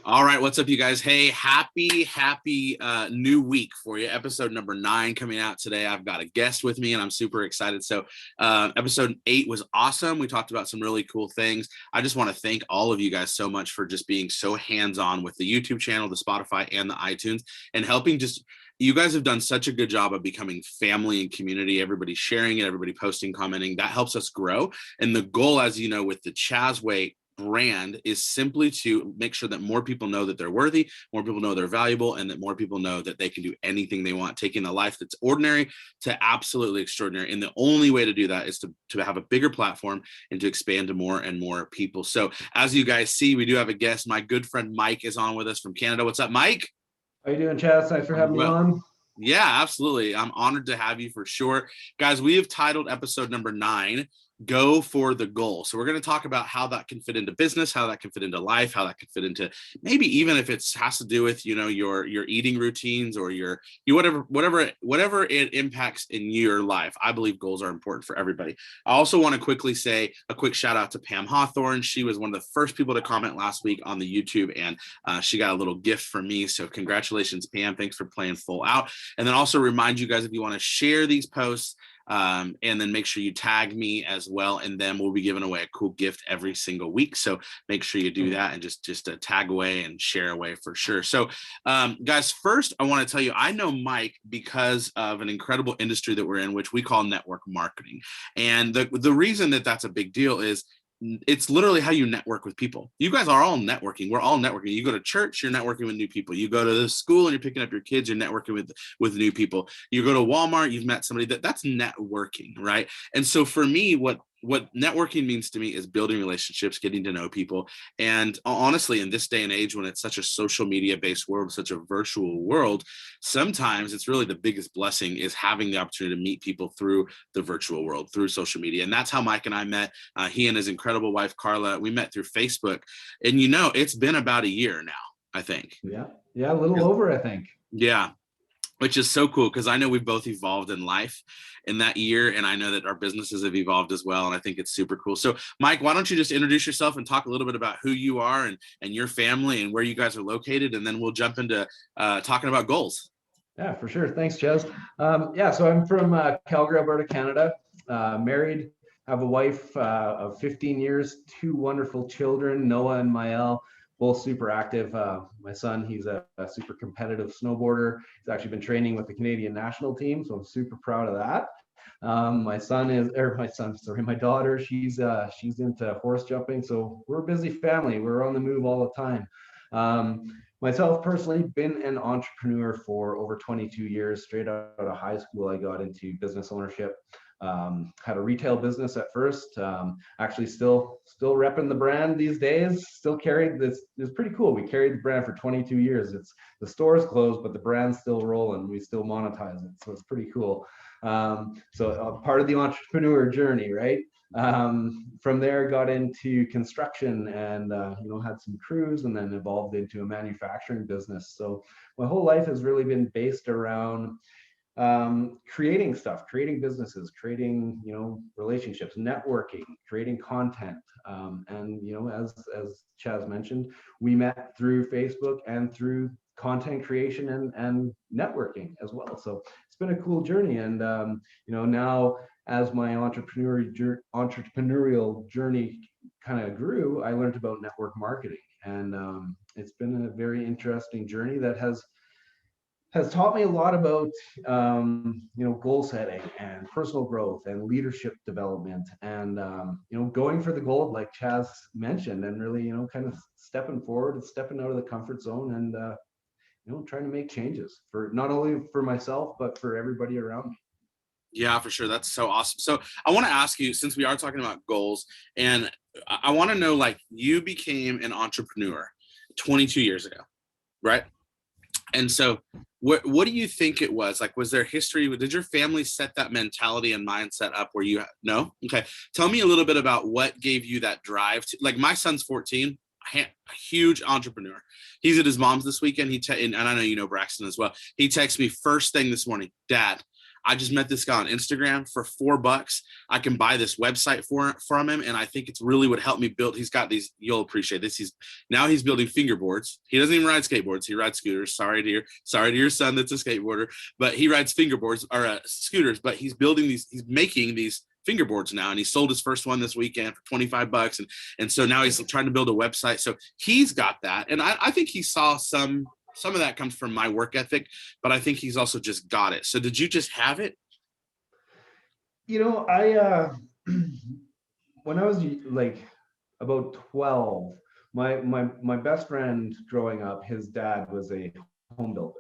All right, what's up, you guys? Hey, happy new week for you. Episode number 9 coming out today. I've got a guest with me, and I'm super excited. So, episode 8 was awesome. We talked about some really cool things. I just want to thank all of you guys so much for just being so hands-on with the YouTube channel, the Spotify, and the iTunes, and helping just. You guys have done such a good job of becoming family and community. Everybody sharing it, everybody posting, commenting. That helps us grow. And the goal, as you know, with the Chazway brand is simply to make sure that more people know that they're worthy, more people know they're valuable, and that more people know that they can do anything they want, taking a life that's ordinary to absolutely extraordinary. And the only way to do that is to have a bigger platform and to expand to more and more people. So as you guys see, we do have a guest. My good friend Mike is on with us from Canada. What's up, Mike? How you doing, Chaz? Thanks for having me on. Yeah, absolutely. I'm honored to have you for sure. Guys, we have titled episode number 9, Go for the Goal. So we're going to talk about how that can fit into business, how that can fit into life, how that can fit into maybe even if it has to do with, your eating routines or your whatever it impacts in your life. I believe goals are important for everybody. I also want to quickly say a quick shout out to Pam Hawthorne. She was one of the first people to comment last week on the YouTube, and she got a little gift from me. So congratulations, Pam. Thanks for playing full out. And then also remind you guys, if you want to share these posts, and then make sure you tag me as well, and then we'll be giving away a cool gift every single week. So make sure you do that and just tag away and share away for sure. So guys, first I want to tell you, I know Mike because of an incredible industry that we're in, which we call network marketing. And the reason that that's a big deal is it's literally how you network with people. You guys are all networking. We're all networking. You go to church, you're networking with new people. You go to the school and you're picking up your kids, you're networking with new people. You go to Walmart, you've met somebody. That's networking, right? And so for me, what networking means to me is building relationships, getting to know people. And honestly, in this day and age, when it's such a social media based world, such a virtual world, sometimes it's really the biggest blessing is having the opportunity to meet people through the virtual world, through social media. And that's how Mike and I met. He and his incredible wife, Carla, we met through Facebook. And it's been about a year now, I think. Yeah, a little over, I think. Yeah. Which is so cool because I know we've both evolved in life in that year, and I know that our businesses have evolved as well, and I think it's super cool. So, Mike, why don't you just introduce yourself and talk a little bit about who you are and your family and where you guys are located, and then we'll jump into talking about goals. Yeah, for sure. Thanks, Chaz. So I'm from Calgary, Alberta, Canada. Married, have a wife of 15 years, 2 wonderful children, Noah and Mael. Both super active. My son, he's a super competitive snowboarder. He's actually been training with the Canadian national team, so I'm super proud of that. My daughter, she's into horse jumping, so we're a busy family. We're on the move all the time. Myself personally, been an entrepreneur for over 22 years. Straight out of high school, I got into business ownership. Had a retail business at first. Actually still repping the brand these days. Still carried this. It's pretty cool. We carried the brand for 22 years. The store's closed, but the brand's still rolling. We still monetize it, so it's pretty cool. So part of the entrepreneur journey, right? From there, got into construction and had some crews, and then evolved into a manufacturing business. So my whole life has really been based around creating stuff, creating businesses, creating relationships, networking, creating content. And as Chaz mentioned, we met through Facebook and through content creation and networking as well. So it's been a cool journey. And now as my entrepreneurial journey kind of grew, I learned about network marketing, and it's been a very interesting journey that has taught me a lot about goal setting and personal growth and leadership development, and going for the gold, like Chaz mentioned, and really kind of stepping forward and stepping out of the comfort zone, and trying to make changes for not only for myself but for everybody around me. Yeah, for sure. That's so awesome. So I want to ask you, since we are talking about goals, and I want to know, like, you became an entrepreneur 22 years ago, right? And so what do you think it was? Like, was there history? Did your family set that mentality and mindset up where you no? Okay. Tell me a little bit about what gave you that drive to, like, my son's 14, a huge entrepreneur. He's at his mom's this weekend. And I know you know Braxton as well. He texts me first thing this morning, Dad, I just met this guy on Instagram for $4. I can buy this website from him. And I think it's really what helped me build. He's got these, you'll appreciate this. He's building fingerboards. He doesn't even ride skateboards. He rides scooters. Sorry to your son that's a skateboarder, but he rides fingerboards or scooters, but he's making these fingerboards now, and he sold his first one this weekend for $25, and so now he's trying to build a website. So he's got that, and I think he saw some of that comes from my work ethic, but I think he's also just got it. So did you just have it? I when I was like about 12, my best friend growing up, his dad was a home builder.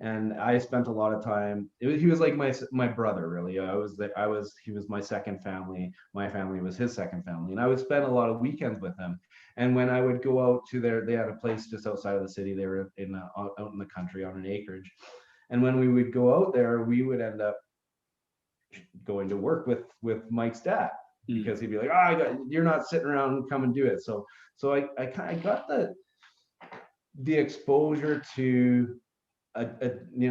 And I spent a lot of time. He was like my brother, really. He was my second family. My family was his second family, and I would spend a lot of weekends with him. And when I would go out to they had a place just outside of the city. They were out in the country on an acreage. And when we would go out there, we would end up going to work with Mike's dad, because he'd be like, you're not sitting around, come and do it. So I kind of got the exposure to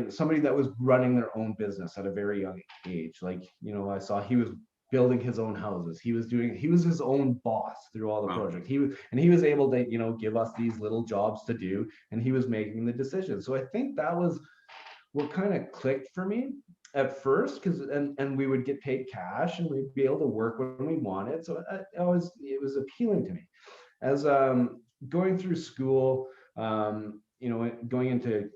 somebody that was running their own business at a very young age. Like, I saw he was building his own houses. He was his own boss through all the projects. He was able to, give us these little jobs to do, and he was making the decisions. So I think that was what kind of clicked for me at first, because and we would get paid cash, and we'd be able to work when we wanted. So it was appealing to me. As going through school, going into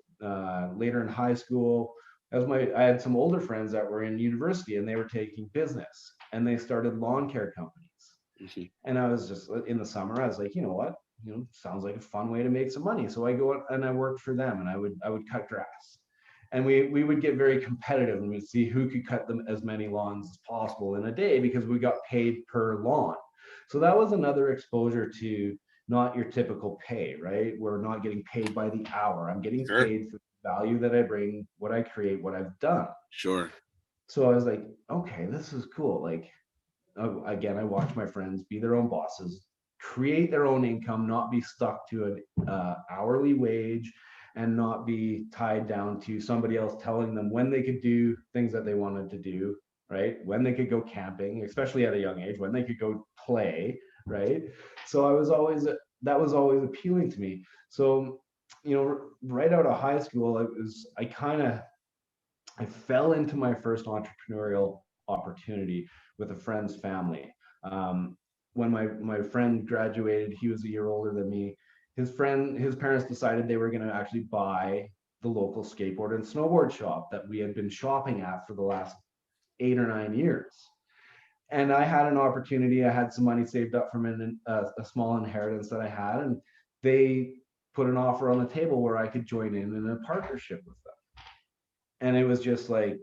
later in high school, I had some older friends that were in university, and they were taking business, and they started lawn care companies. Mm-hmm. And I was just, in the summer, I was like, you know what, sounds like a fun way to make some money. So I go out and I worked for them, and I would cut grass, and we would get very competitive, and we'd see who could cut them as many lawns as possible in a day, because we got paid per lawn. So that was another exposure to not your typical pay, right? We're not getting paid by the hour. I'm getting paid for the value that I bring, what I create, what I've done. Sure. So I was like, okay, this is cool. Like, again, I watched my friends be their own bosses, create their own income, not be stuck to an hourly wage, and not be tied down to somebody else telling them when they could do things that they wanted to do, right? When they could go camping, especially at a young age, when they could go play, right? So that was always appealing to me. So, right out of high school, I fell into my first entrepreneurial opportunity with a friend's family. When my friend graduated, he was a year older than me. His parents decided they were going to actually buy the local skateboard and snowboard shop that we had been shopping at for the last 8 or 9 years. And I had an opportunity. I had some money saved up from a small inheritance that I had, and they put an offer on the table where I could join in a partnership with them. And it was just like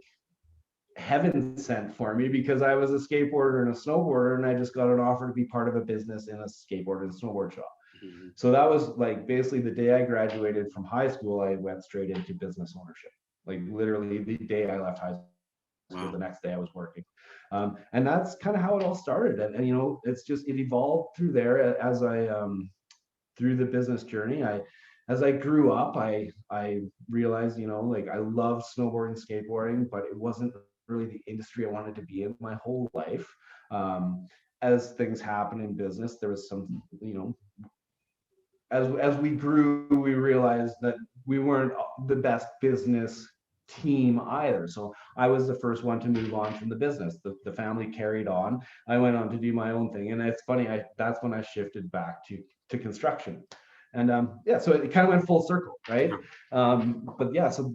heaven sent for me, because I was a skateboarder and a snowboarder, and I just got an offer to be part of a business in a skateboard and snowboard shop. Mm-hmm. So that was like basically the day I graduated from high school, I went straight into business ownership. Like literally the day I left high school. Wow. The next day I was working. And that's kind of how it all started. And it evolved through there as I, through the business journey. As I grew up, I realized, like I love snowboarding, skateboarding, but it wasn't really the industry I wanted to be in my whole life. As things happen in business, there was some, as we grew, we realized that we weren't the best business team either. So I was the first one to move on from the business. The family carried on. I went on to do my own thing. And it's funny, that's when I shifted back to construction. And so it kind of went full circle, right? But yeah, so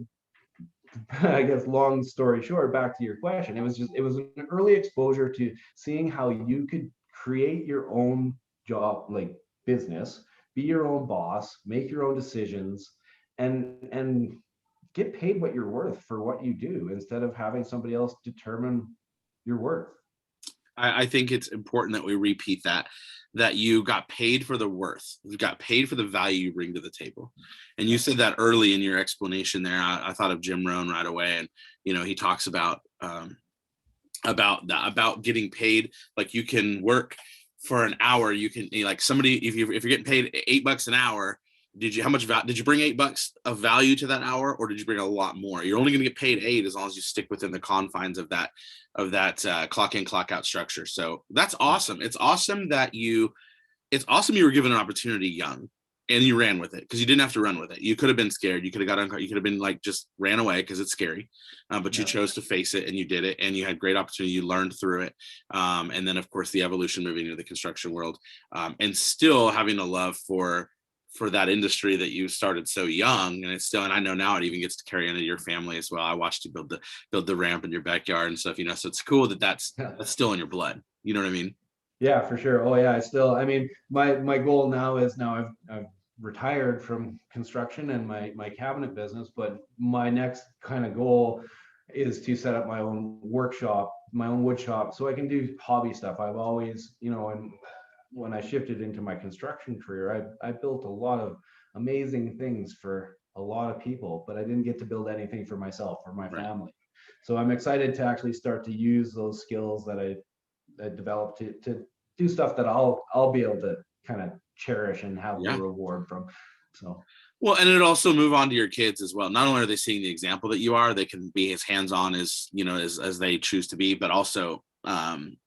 I guess long story short, back to your question, it was an early exposure to seeing how you could create your own job, like business, be your own boss, make your own decisions, and get paid what you're worth for what you do, instead of having somebody else determine your worth. I think it's important that we repeat that you got paid for the worth. You got paid for the value you bring to the table. And you said that early in your explanation there. I thought of Jim Rohn right away. And, he talks about getting paid. Like you can work for an hour. You can, like somebody, if you're getting paid $8 an hour, how much did you bring $8 of value to that hour, or did you bring a lot more? You're only going to get paid 8 as long as you stick within the confines of that clock in, clock out structure. So that's awesome. It's awesome you were given an opportunity young and you ran with it, because you didn't have to run with it. You could have been scared. You could have got uncomfortable. You could have been like, just ran away because it's scary. But you chose to face it and you did it, and you had great opportunity. You learned through it. And then of course the evolution moving into the construction world, and still having a love for that industry that you started so young. And it's still, and I know now it even gets to carry into your family as well. I watched you build the ramp in your backyard and stuff, so it's cool that's still in your blood. You know what I mean? Yeah, for sure. Oh yeah, I mean, my goal now is, I've retired from construction and my cabinet business, but my next kind of goal is to set up my own workshop, my own wood shop, so I can do hobby stuff. I've always, and when I shifted into my construction career, I built a lot of amazing things for a lot of people, but I didn't get to build anything for myself or my family. So I'm excited to actually start to use those skills that I developed to do stuff that I'll be able to kind of cherish and have the reward from. So well, and it also move on to your kids as well. Not only are they seeing the example that you are, they can be as hands-on as as they choose to be, but also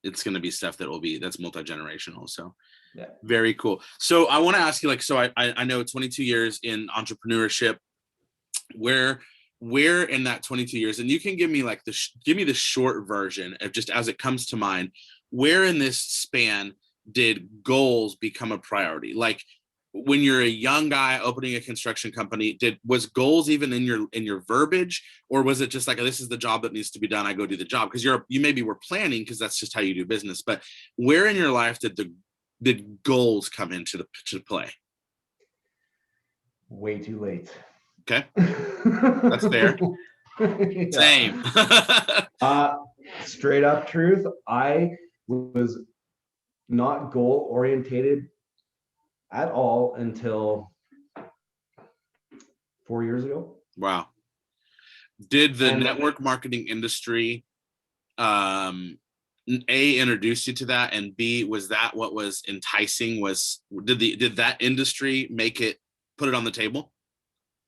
it's going to be stuff that's multi-generational. So yeah, very cool. So I want to ask you, I know 22 years in entrepreneurship. Where in that 22 years, and you can give me the short version of just as it comes to mind, where in this span did goals become a priority? Like when you're a young guy opening a construction company, was goals even in your verbiage, or was it just like, this is the job that needs to be done, I go do the job? Because you maybe were planning, because that's just how you do business, but where in your life did goals come into to play? Way too late. Okay, that's fair. Same. Straight up truth, I was not goal orientated at all until 4 years ago. Wow. Did the network marketing industry A, introduce you to that, and B, was that what was enticing? Did that industry put it on the table?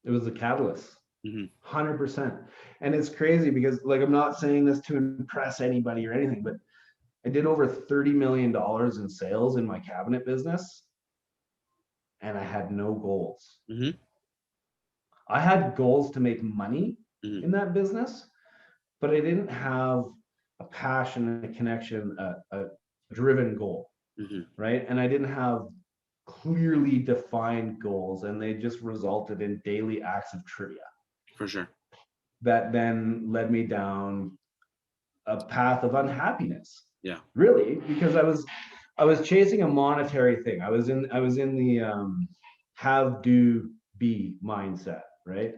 It was a catalyst. 100%. Mm-hmm. And it's crazy because, I'm not saying this to impress anybody or anything, but I did over $30 million in sales in my cabinet business, and I had no goals. Mm-hmm. I had goals to make money in that business, but I didn't have a passion, a connection, a driven goal, right? And I didn't have clearly defined goals, and they just resulted in daily acts of trivia. For sure. That then led me down a path of unhappiness. Yeah. Really, because I was chasing a monetary thing. I was in the have, do, be mindset, right?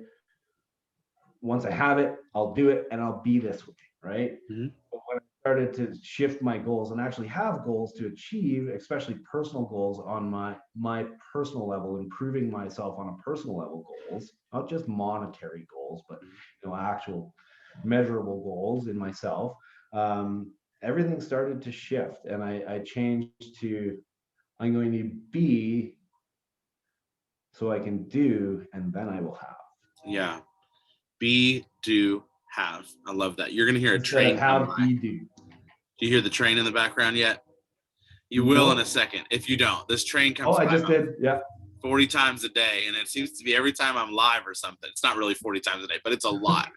Once I have it, I'll do it, and I'll be this way, right? Mm-hmm. But when I started to shift my goals and actually have goals to achieve, especially personal goals on my personal level, improving myself on a personal level goals, not just monetary goals, but actual measurable goals in myself, everything started to shift, and I changed to, I'm going to be so I can do, and then I will have. Yeah. Be, do, have. I love that. You're going to hear a train come by. Be, do. Do you hear the train in the background yet? You will in a second. If you don't, this train comes by. I just did. Yeah. 40 times a day. And it seems to be every time I'm live or something. It's not really 40 times a day, but it's a lot.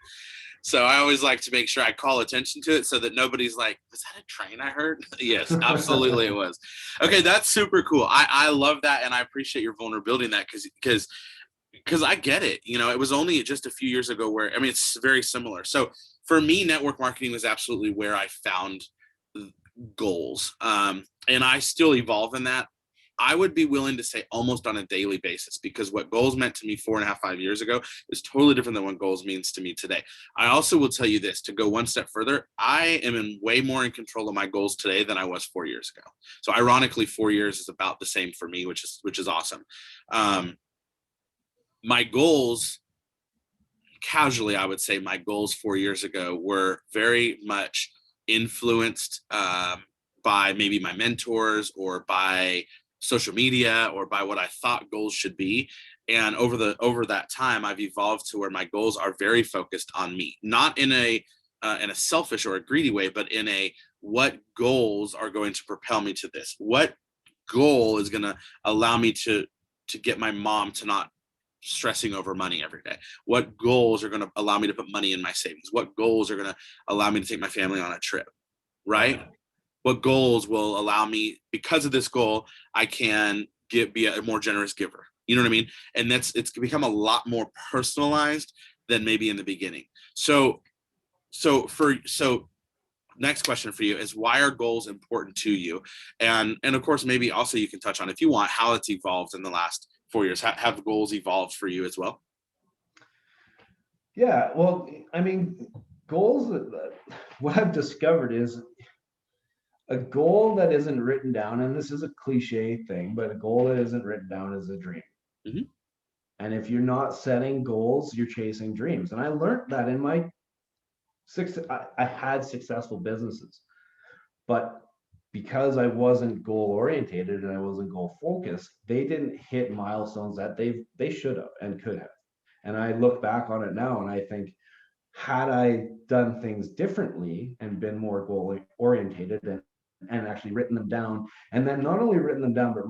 So I always like to make sure I call attention to it so that nobody's like, was that a train I heard? Yes, absolutely it was. Okay, that's super cool. I love that, and I appreciate your vulnerability in that, because I get it. It was only just a few years ago where, it's very similar. So for me, network marketing was absolutely where I found goals. And I still evolve in that. I would be willing to say almost on a daily basis, because what goals meant to me 4.5, 5 years ago is totally different than what goals means to me today. I also will tell you this, to go one step further, I am way more in control of my goals today than I was 4 years ago. So ironically, 4 years is about the same for me, which is awesome. My goals, casually, I would say my goals 4 years ago were very much influenced by maybe my mentors or by social media or by what I thought goals should be. And over that time, I've evolved to where my goals are very focused on me, not in a selfish or a greedy way, but in a what goals are going to propel me to this? What goal is going to allow me to get my mom to not stressing over money every day? What goals are going to allow me to put money in my savings? What goals are going to allow me to take my family on a trip? Right? Yeah. What goals will allow me, because of this goal, I can be a more generous giver. You know what I mean? And it's become a lot more personalized than maybe in the beginning. So next question for you is, why are goals important to you? And of course, maybe also you can touch on, if you want, how it's evolved in the last 4 years. Have goals evolved for you as well? Yeah, well, I mean, goals, what I've discovered is a goal that isn't written down, and this is a cliche thing, but a goal that isn't written down is a dream. Mm-hmm. And if you're not setting goals, you're chasing dreams. And I learned that in my I had successful businesses, but because I wasn't goal orientated and I wasn't goal focused, they didn't hit milestones that they should have and could have. And I look back on it now and I think, had I done things differently and been more goal orientated and actually written them down, and then not only written them down, but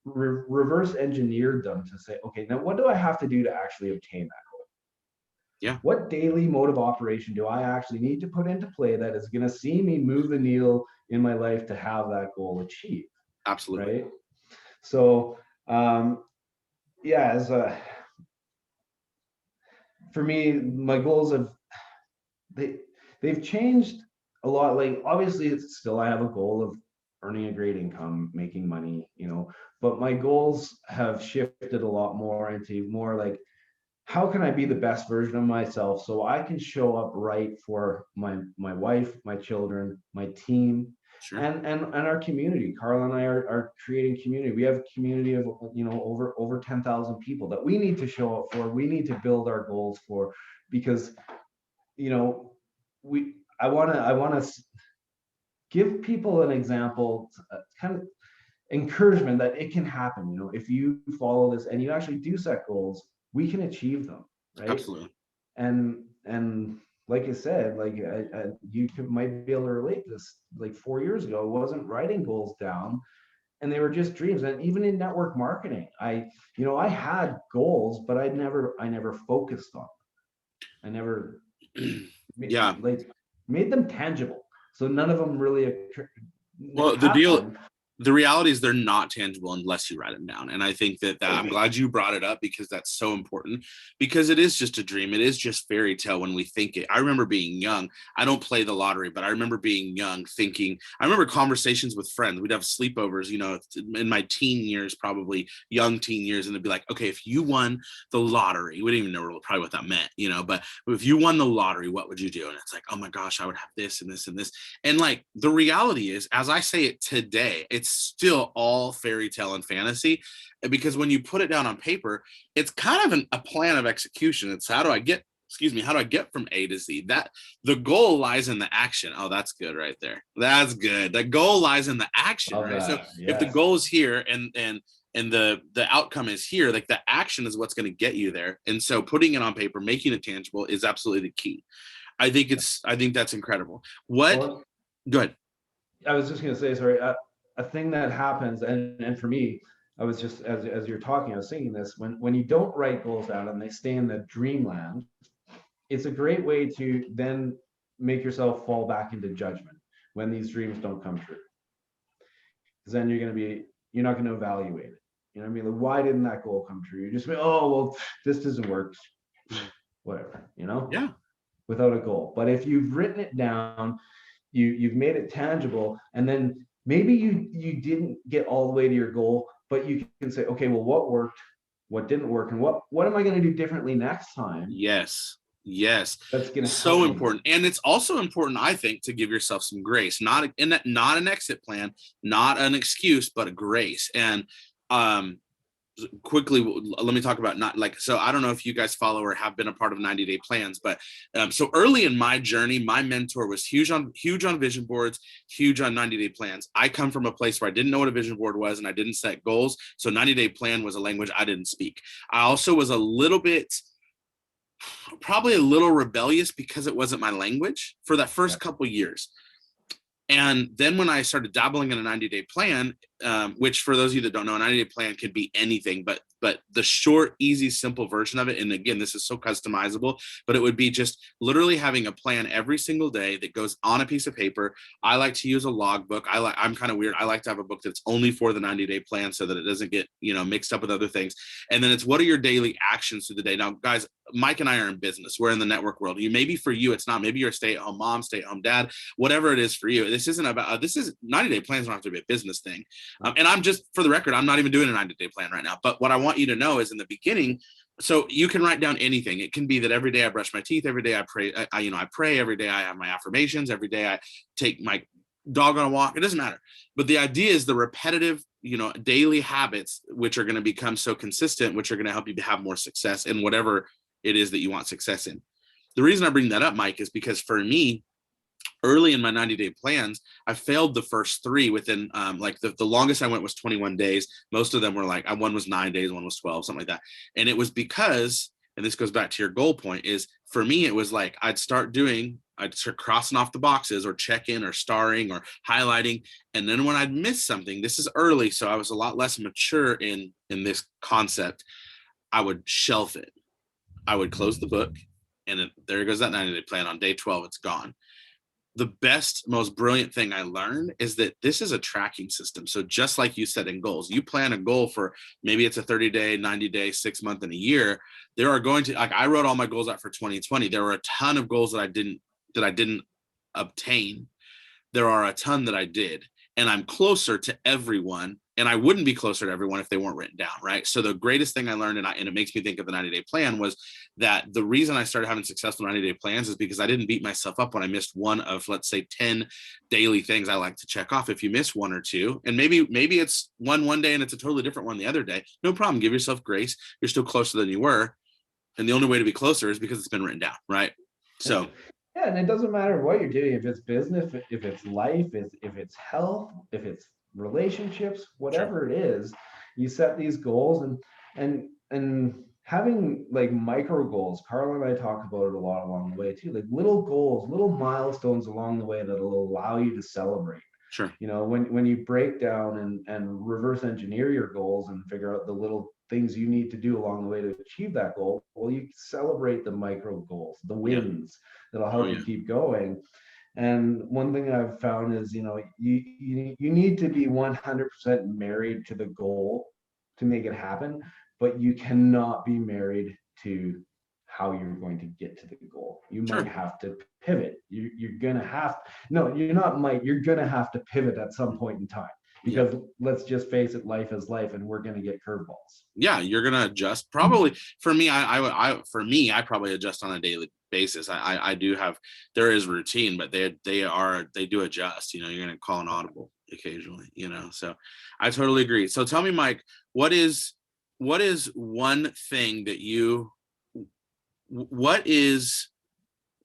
reverse engineered them to say, okay, now what do I have to do to actually obtain that goal? Yeah, What daily mode of operation do I actually need to put into play that is going to see me move the needle in my life to have that goal achieved? absolutely. Right. So, yeah, for me, my goals they they've changed a lot. Like, obviously, it's still, I have a goal of earning a great income, making money, but my goals have shifted a lot more into more like, how can I be the best version of myself so I can show up right for my wife, my children, my team, Sure. and our community. Carla and I are creating community. We have a community of over 10,000 people that we need to show up for. We need to build our goals for, because we I want to give people an example, kind of encouragement that it can happen. If you follow this and you actually do set goals, we can achieve them, right? Absolutely. And like I said, like might be able to relate this. Like 4 years ago, I wasn't writing goals down, and they were just dreams. And even in network marketing, I had goals, but I never focused on them. I never Yeah. made them tangible. So none of them really Well, happened. the reality is they're not tangible unless you write them down. And I think that I'm glad you brought it up, because that's so important, because it is just a dream. It is just fairy tale when we think it. I remember being young. I don't play the lottery, but I remember being young thinking, I remember conversations with friends. We'd have sleepovers, in my teen years, probably young teen years. And they'd be like, okay, if you won the lottery, we didn't even know probably what that meant, but if you won the lottery, what would you do? And it's like, oh my gosh, I would have this and this and this. And like, the reality is, as I say it today, it's still all fairy tale and fantasy, because when you put it down on paper, it's kind of a plan of execution. It's how do I get from A to Z? That the goal lies in the action. Oh, that's good right there. That's good. The goal lies in the action, right? So if the goal is here and the outcome is here, like the action is what's going to get you there. And so putting it on paper, making it tangible, is absolutely the key. I think that's incredible. Go ahead. I was just going to say, sorry, a thing that happens, and for me, I was just, as you're talking, I was thinking this, when you don't write goals down and they stay in the dreamland, it's a great way to then make yourself fall back into judgment when these dreams don't come true. Because then you're not going to evaluate it. You know what I mean? Like, why didn't that goal come true? You just go, oh, well, this doesn't work. Whatever, Yeah. without a goal. But if you've written it down, you've made it tangible, and then maybe you didn't get all the way to your goal, but you can say, okay, well, what worked, what didn't work, and what am I going to do differently next time? Yes. That's going to so important. And it's also important, I think, to give yourself some grace, not an exit plan, not an excuse, but a grace. And quickly, let me talk about not like, so I don't know if you guys follow or have been a part of 90-day plans, but so early in my journey, my mentor was huge on vision boards, huge on 90-day plans. I come from a place where I didn't know what a vision board was and I didn't set goals. So 90-day plan was a language I didn't speak. I also was a little bit, probably a little rebellious because it wasn't my language for that first couple years. And then when I started dabbling in a 90-day plan, which for those of you that don't know, a 90-day plan could be anything, but the short, easy, simple version of it, and again, this is so customizable, but it would be just literally having a plan every single day that goes on a piece of paper. I like to use a logbook. I'm kind of weird. I like to have a book that's only for the 90-day plan so that it doesn't get, mixed up with other things. And then it's, what are your daily actions through the day? Now, guys, Mike and I are in business. We're in the network world. Maybe for you, it's not. Maybe you're a stay-at-home mom, stay-at-home dad, whatever it is for you. This isn't about, this is 90-day plans don't have to be a business thing. And I'm just, for the record, I'm not even doing a 90-day plan right now. But what I want you to know is in the beginning, so you can write down anything. It can be that every day I brush my teeth, every day I pray, I pray, every day I have my affirmations, every day I take my dog on a walk. It doesn't matter. But the idea is the repetitive, daily habits, which are going to become so consistent, which are going to help you to have more success in whatever it is that you want success in. The reason I bring that up, Mike, is because for me, early in my 90-day plans, I failed the first 3 within the longest I went was 21 days. Most of them were like, one was 9 days, one was 12, something like that. And it was because, and this goes back to your goal point, is for me, it was like, I'd start crossing off the boxes or check-in or starring or highlighting. And then when I'd miss something, this is early, so I was a lot less mature in this concept, I would shelf it. I would close the book, and there goes that 90-day plan. On day 12, it's gone. The best, most brilliant thing I learned is that this is a tracking system. So just like you said in goals, you plan a goal for maybe it's a 30-day, 90-day, 6-month, and a year. There are going to, like, I wrote all my goals out for 2020. There were a ton of goals that I didn't obtain. There are a ton that I did, and I'm closer to everyone. And I wouldn't be closer to everyone if they weren't written down, right? So the greatest thing I learned, and it makes me think of the 90-day plan, was that the reason I started having successful 90-day plans is because I didn't beat myself up when I missed one of, let's say, 10 daily things I like to check off. If you miss 1 or 2, and maybe it's one day and it's a totally different one the other day, no problem. Give yourself grace. You're still closer than you were. And the only way to be closer is because it's been written down, right? So yeah, and it doesn't matter what you're doing, if it's business, if it's life, if it's health, if it's relationships, whatever it is, you set these goals, and having like micro goals. Carla and I talk about it a lot along the way too, like little goals, little milestones along the way that'll allow you to celebrate. sure. When you break down and reverse engineer your goals and figure out the little things you need to do along the way to achieve that goal, well, you celebrate the micro goals, the wins that'll help you keep going. And one thing I've found is, you need to be 100% married to the goal to make it happen, but you cannot be married to how you're going to get to the goal. You might have to pivot. You're gonna have, no, you're not might, you're gonna have to pivot at some point in time, because let's just face it, life is life, and we're gonna get curveballs. Yeah, you're gonna adjust. Probably for me, I probably adjust on a daily basis. I do have, there is routine, but they do adjust. You're gonna call an audible occasionally. So I totally agree. So tell me, Mike, what is one thing that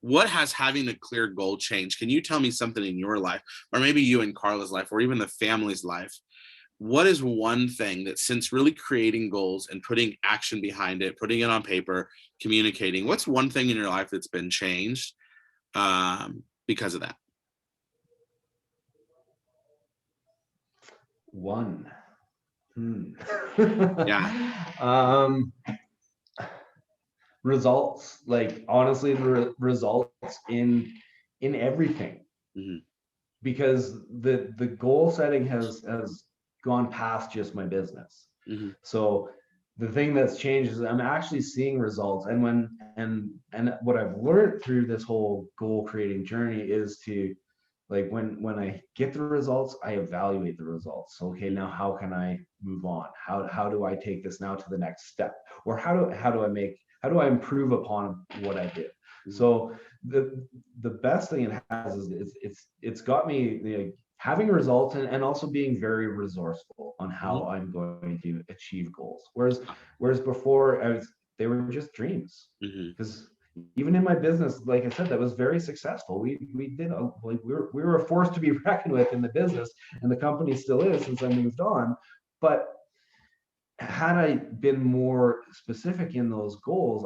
what has having a clear goal changed? Can you tell me something in your life, or maybe you and Carla's life, or even the family's life? What is one thing that, since really creating goals and putting action behind it, putting it on paper, communicating, what's one thing in your life that's been changed because of that? One. Yeah. Results, like honestly, the results in everything. Mm-hmm. Because the goal setting has gone past just my business. Mm-hmm. So the thing that's changed is I'm actually seeing results. And what I've learned through this whole goal creating journey is to, like, when I get the results, I evaluate the results. So, okay, now how can I move on? How do I take this now to the next step? Or how do I improve upon what I did? So the best thing it has is it's got me having results and also being very resourceful on how Mhm. I'm going to achieve goals. Whereas before they were just dreams. Mhm. Because even in my business, like I said, that was very successful. We were a force to be reckoned with in the business, and the company still is since I moved on. But had I been more specific in those goals,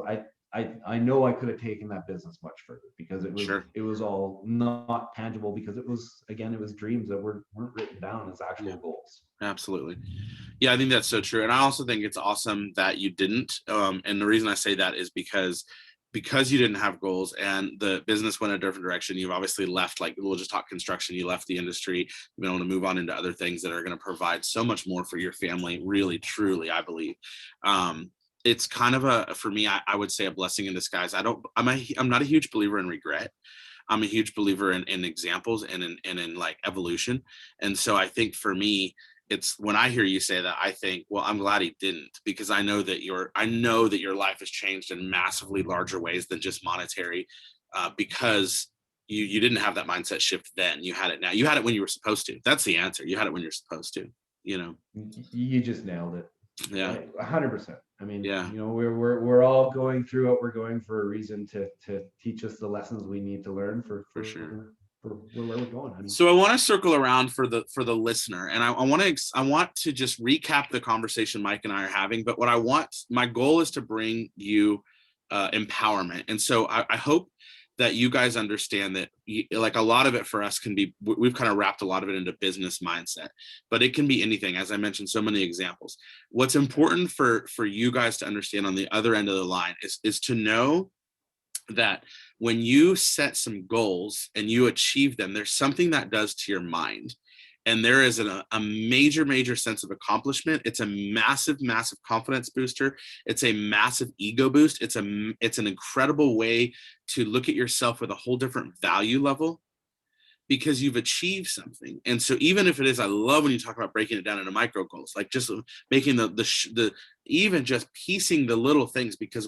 I know I could have taken that business much further, because Sure. it was all not tangible, because it was dreams that weren't written down as Yeah, actual goals. absolutely. Yeah, I think that's so true. And I also think it's awesome that you didn't. And the reason I say that is because you didn't have goals and the business went a different direction. You've obviously left, like, we'll just talk construction. You left the industry, you've been able to move on into other things that are going to provide so much more for your family. Really, truly, I believe. It's kind of for me, I would say a blessing in disguise. I'm not a huge believer in regret. I'm a huge believer in examples and in like evolution. And so I think for me, it's when I hear you say that, I think, well, I'm glad he didn't, because I know that your life has changed in massively larger ways than just monetary, because you didn't have that mindset shift then. You had it now. You had it when you were supposed to. That's the answer. You had it when you're supposed to. You know. You just nailed it. Yeah. 100%. I mean, Yeah. we're all going through what we're going for a reason, to teach us the lessons we need to learn For sure. for where we're going. I mean, So I want to circle around for the listener, and I want to just recap the conversation Mike and I are having. But my goal is to bring you empowerment, and so I hope that you guys understand that, like, a lot of it for us can be, we've kind of wrapped a lot of it into business mindset, but it can be anything. As I mentioned, so many examples. What's important for you guys to understand on the other end of the line is to know that when you set some goals and you achieve them, there's something that does to your mind. And there is a major sense of accomplishment. It's a massive confidence booster. It's a massive ego boost. It's an incredible way to look at yourself with a whole different value level, because you've achieved something. And so even if it is, I love when you talk about breaking it down into micro goals, like just making the even just piecing the little things, because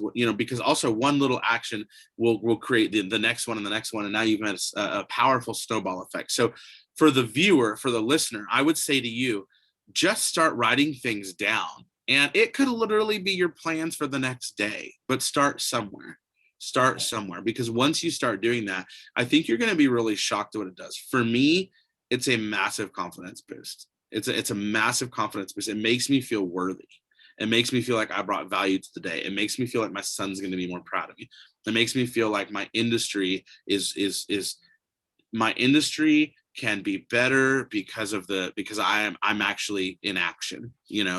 also one little action will create the next one and the next one. And now you've had a powerful snowball effect. So for the viewer, for the listener, I would say to you, just start writing things down. And it could literally be your plans for the next day, but start somewhere, because once you start doing that, I think you're going to be really shocked at what it does. For me, it's a massive confidence boost. It's a massive confidence boost. It makes me feel worthy. It makes me feel like I brought value to the day. It makes me feel like my son's going to be more proud of me. It makes me feel like my industry my industry can be better because I'm actually in action.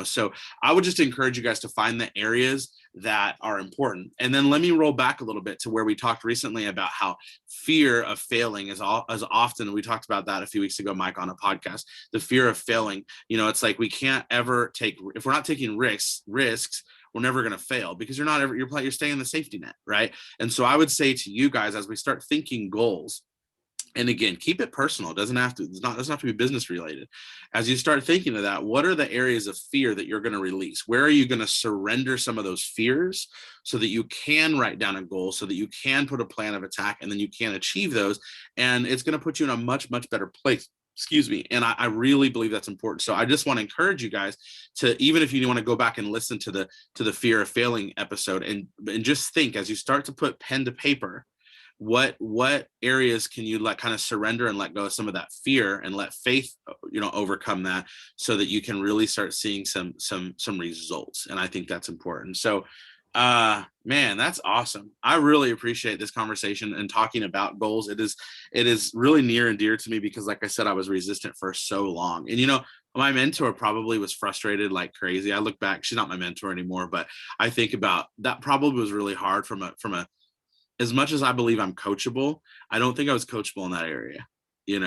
So I would just encourage you guys to find the areas that are important. And then let me roll back a little bit to where we talked recently about how fear of failing is as often, we talked about that a few weeks ago, Mike, on a podcast. The fear of failing, it's like we can't ever if we're not taking risks, we're never going to fail, because you're staying in the safety net, right? And so I would say to you guys, as we start thinking goals, and again, keep it personal. It doesn't have to be business related. As you start thinking of that, what are the areas of fear that you're going to release? Where are you going to surrender some of those fears so that you can write down a goal, so that you can put a plan of attack, and then you can achieve those? And it's going to put you in a much better place. Excuse me. And I really believe that's important. So I just want to encourage you guys to, even if you want to go back and listen to the fear of failing episode, and just think, as you start to put pen to paper, what areas can you kind of surrender and let go of some of that fear, and let faith overcome that, so that you can really start seeing some results. And I think that's important. So man, that's awesome. I really appreciate this conversation and talking about goals. It is really near and dear to me, because like I said, I was resistant for so long. And my mentor probably was frustrated like crazy. I look back, she's not my mentor anymore, but I think about that, probably was really hard from a as much as I believe I'm coachable, I don't think I was coachable in that area, yep.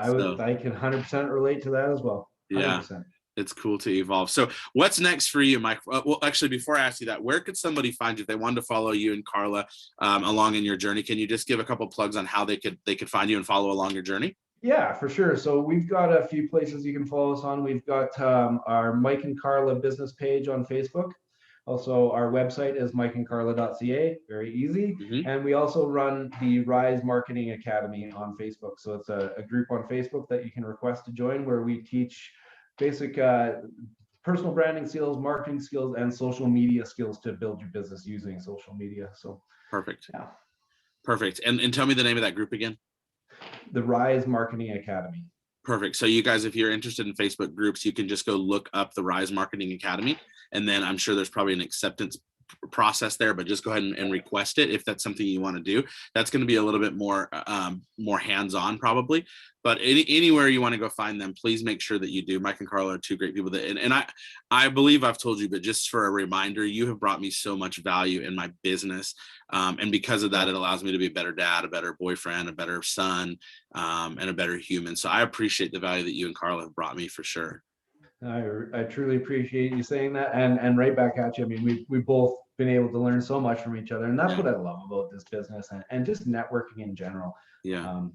So I can 100% relate to that as well. yeah, 100%. it's cool to evolve. So what's next for you, Mike? Well, actually, before I ask you that, where could somebody find you if they wanted to follow you and Carla along in your journey? Can you just give a couple plugs on how they could find you and follow along your journey? Yeah, for sure. So we've got a few places you can follow us on. We've got our Mike and Carla business page on Facebook. Also, our website is mikeandcarla.ca, very easy. Mhm. And we also run the Rise Marketing Academy on Facebook. So it's a group on Facebook that you can request to join, where we teach basic personal branding skills, marketing skills, and social media skills to build your business using social media. So Perfect. yeah, Perfect. And tell me the name of that group again. the Rise Marketing Academy. Perfect. So you guys, if you're interested in Facebook groups, you can just go look up the Rise Marketing Academy. And then I'm sure there's probably an acceptance process there, but just go ahead and request it if that's something you want to do. That's going to be a little bit more hands-on probably, but anywhere you want to go find them, please make sure that you do. Mike and Carla are two great people that, and I believe I've told you, but just for a reminder, you have brought me so much value in my business. And because of that, it allows me to be a better dad, a better boyfriend, a better son, and a better human. So I appreciate the value that you and Carla have brought me for sure. I truly appreciate you saying that, and right back at you. I mean, we've both been able to learn so much from each other, and that's Yeah. what I love about this business and just networking in general. Yeah.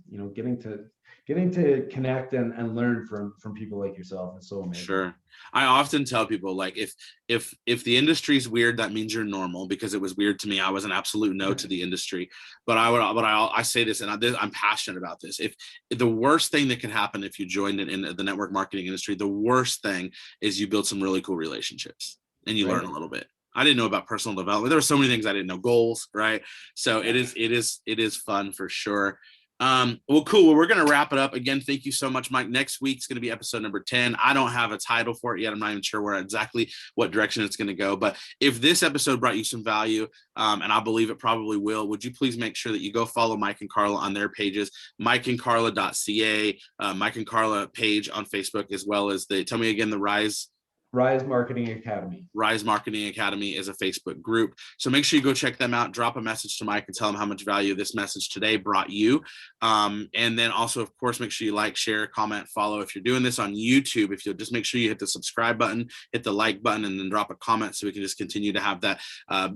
Getting to connect and learn from people like yourself is so amazing. Sure. I often tell people, like, if the industry's weird, that means you're normal, because it was weird to me. I was an absolute no to the industry, but I say this, and I'm passionate about this. If the worst thing that can happen if you joined in the network marketing industry, the worst thing is you build some really cool relationships and you learn a little bit. I didn't know about personal development. There were so many things I didn't know, goals, right? So it is fun for sure. Well, cool. Well, we're going to wrap it up again. Thank you so much, Mike. Next week's going to be episode number 10. I don't have a title for it yet. I'm not even sure exactly what direction it's going to go, but if this episode brought you some value, and I believe it probably will, would you please make sure that you go follow Mike and Carla on their pages, mikeandcarla.ca, Mike and Carla page on Facebook, as well as tell me again, the Rise Marketing Academy. Rise Marketing Academy is a Facebook group. So make sure you go check them out. Drop a message to Mike and tell him how much value this message today brought you. And then also, of course, make sure you like, share, comment, follow. If you're doing this on YouTube, if you'll just make sure you hit the subscribe button, hit the like button, and then drop a comment so we can just continue to have that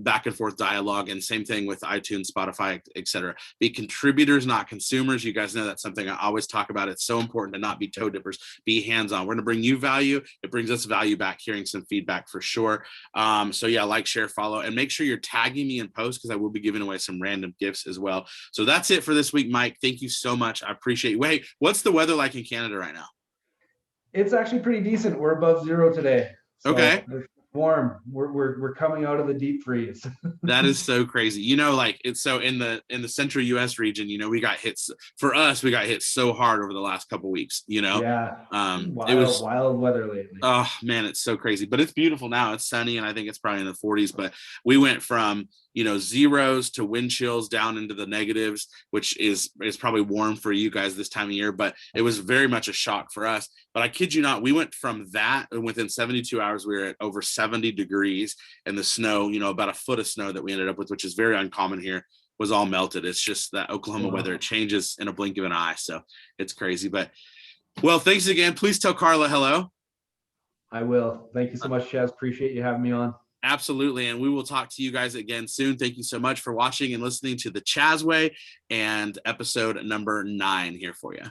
back and forth dialogue. And same thing with iTunes, Spotify, etc. Be contributors, not consumers. You guys know that's something I always talk about. It's so important to not be toe dippers, be hands-on. We're going to bring you value. It brings us value back, hearing some feedback for sure. So yeah, like, share, follow, and make sure you're tagging me in posts, because I will be giving away some random gifts as well. So that's it for this week, Mike. Thank you so much. I appreciate you. Wait, what's the weather like in Canada right now? It's actually pretty decent. We're above zero today. So okay. It's warm. We're coming out of the deep freeze. That is so crazy. Like, it's so in the central US region, we got hit so hard over the last couple of weeks, Yeah. It was wild weather lately. Oh man, it's so crazy, but it's beautiful now. It's sunny, and I think it's probably in the 40s, but we went from zeros to wind chills down into the negatives, which is probably warm for you guys this time of year, but it was very much a shock for us. But I kid you not, we went from that, and within 72 hours we were at over 70 degrees, and the snow, about a foot of snow that we ended up with, which is very uncommon here, was all melted. It's just that Oklahoma weather, it changes in a blink of an eye, so it's crazy. But well, thanks again. Please tell Carla hello. I will. Thank you so much, Chaz. Appreciate you having me on. Absolutely. And we will talk to you guys again soon. Thank you so much for watching and listening to the Chaz Way, and episode number 9 here for you.